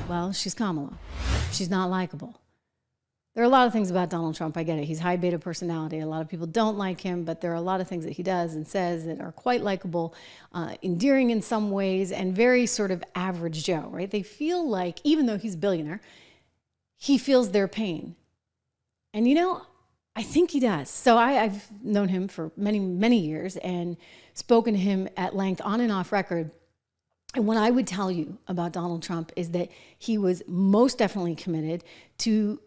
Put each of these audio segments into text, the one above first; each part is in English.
Well, she's Kamala. She's not likable. There are a lot of things about Donald Trump. I get it. He's high beta personality. A lot of people don't like him, but there are a lot of things that he does and says that are quite likable, endearing in some ways, and very sort of average Joe, right? They feel like, even though he's a billionaire, he feels their pain. And you know, I think he does. So I've known him for many, many years and spoken to him at length on and off record. And what I would tell you about Donald Trump is that he was most definitely committed to,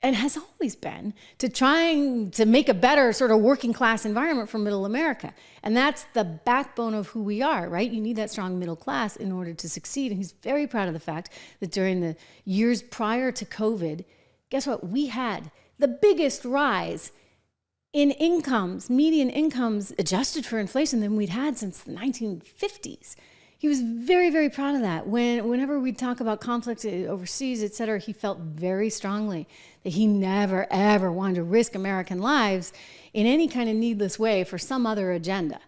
and has always been, to trying to make a better sort of working class environment for middle America. And that's the backbone of who we are, right? You need that strong middle class in order to succeed. And he's very proud of the fact that during the years prior to COVID, guess what? We had the biggest rise in incomes, median incomes adjusted for inflation than we'd had since the 1950s. He was very, very proud of that. Whenever we talk about conflict overseas, et cetera, he felt very strongly that he never, ever wanted to risk American lives in any kind of needless way for some other agenda.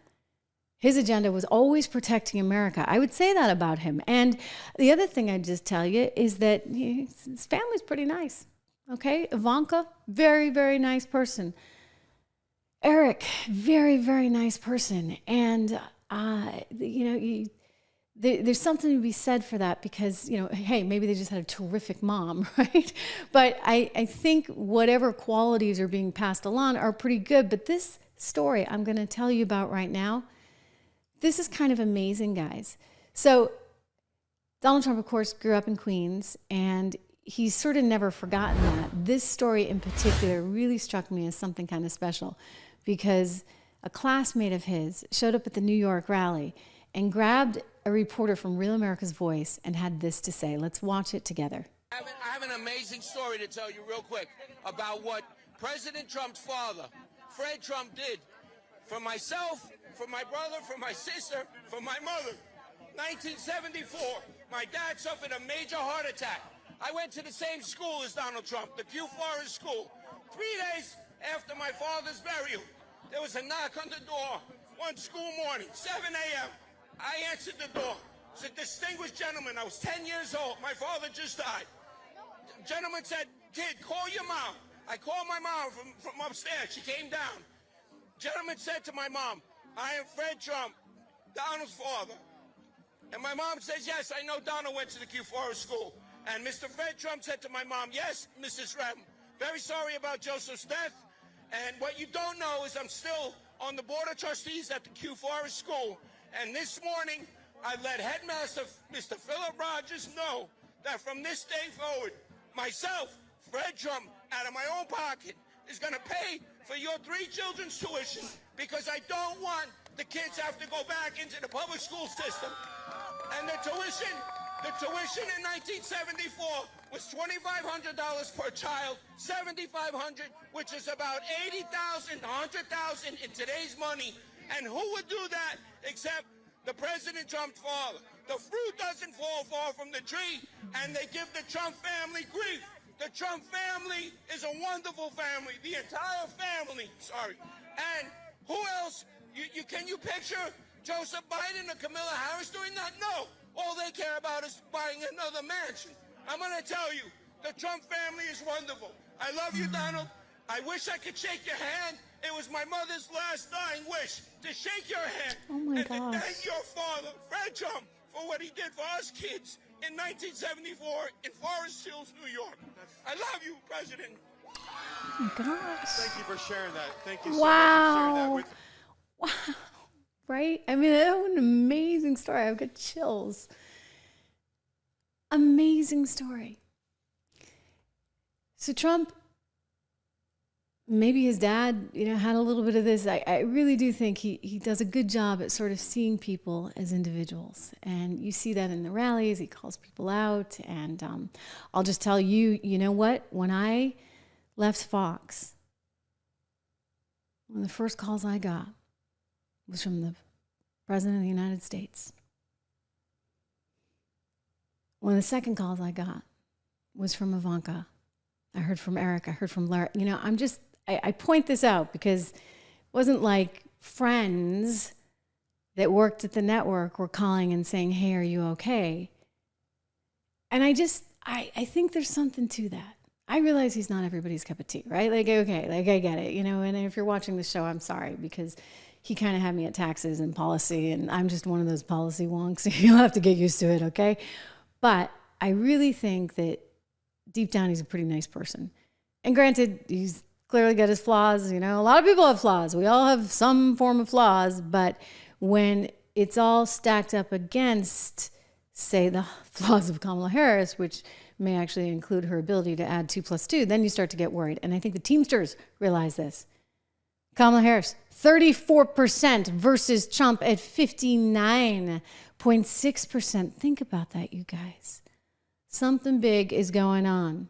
His agenda was always protecting America. I would say that about him. And the other thing I'd just tell you is that his family's pretty nice. Okay? Ivanka, very, very nice person. Eric, very, very nice person. And, there's something to be said for that because, hey, maybe they just had a terrific mom, right? But I think whatever qualities are being passed along are pretty good. But this story I'm going to tell you about right now, this is kind of amazing, guys. So Donald Trump, of course, grew up in Queens, and he's sort of never forgotten that. This story in particular really struck me as something kind of special because a classmate of his showed up at the New York rally and grabbed a reporter from Real America's Voice and had this to say. Let's watch it together. I have an amazing story to tell you real quick about what President Trump's father, Fred Trump, did for myself, for my brother, for my sister, for my mother. 1974, my dad suffered a major heart attack. I went to the same school as Donald Trump, the Q Forest School. 3 days after my father's burial, there was a knock on the door one school morning, 7 a.m. I answered the door. It's a distinguished gentleman. I was 10 years old. My father just died. The gentleman said, "Kid, call your mom." I called my mom from upstairs. She came down. Gentleman said to my mom, "I am Fred Trump, Donald's father." And my mom says, "Yes, I know Donald went to the Q Forest School." And Mr. Fred Trump said to my mom, "Yes, Mrs. Rem, very sorry about Joseph's death. And what you don't know is I'm still on the board of trustees at the Q Forest School. And this morning, I let Headmaster Mr. Philip Rogers know that from this day forward, myself, Fred Trump, out of my own pocket, is going to pay for your 3 children's tuition because I don't want the kids have to go back into the public school system." And the tuition in 1974 was $2,500 per child, $7,500, which is about $80,000, $100,000 in today's money. And who would do that except the President Trump's father? The fruit doesn't fall far from the tree, and they give the Trump family grief. The Trump family is a wonderful family, the entire family, And who else? Can you picture Joseph Biden or Kamala Harris doing that? No. All they care about is buying another mansion. I'm going to tell you, the Trump family is wonderful. I love you, Donald. I wish I could shake your hand. It was my mother's last dying wish to shake your hand and to thank your father, Fred Trump, for what he did for us kids in 1974 in Forest Hills, New York. I love you, President. Oh my gosh. Thank you for sharing that. Thank you so much for sharing that with Wow. Right? I mean, that was an amazing story. I've got chills. Amazing story. So Trump, maybe his dad, had a little bit of this. I really do think he does a good job at sort of seeing people as individuals. And you see that in the rallies. He calls people out. And I'll just tell you, you know what? When I left Fox, one of the first calls I got was from the President of the United States. One of the second calls I got was from Ivanka. I heard from Eric. I heard from Larry. I point this out because it wasn't like friends that worked at the network were calling and saying, "Hey, are you okay?" And I think there's something to that. I realize he's not everybody's cup of tea, right? Like, okay, like I get it, you know, and if you're watching the show, I'm sorry, because he kind of had me at taxes and policy, and I'm just one of those policy wonks. You'll have to get used to it, okay? But I really think that deep down, he's a pretty nice person. And granted, he's clearly got his flaws, you know. A lot of people have flaws. We all have some form of flaws, but when it's all stacked up against, say, the flaws of Kamala Harris, which may actually include her ability to add 2 + 2, then you start to get worried. And I think the Teamsters realize this. Kamala Harris, 34% versus Trump at 59.6%. Think about that, you guys. Something big is going on.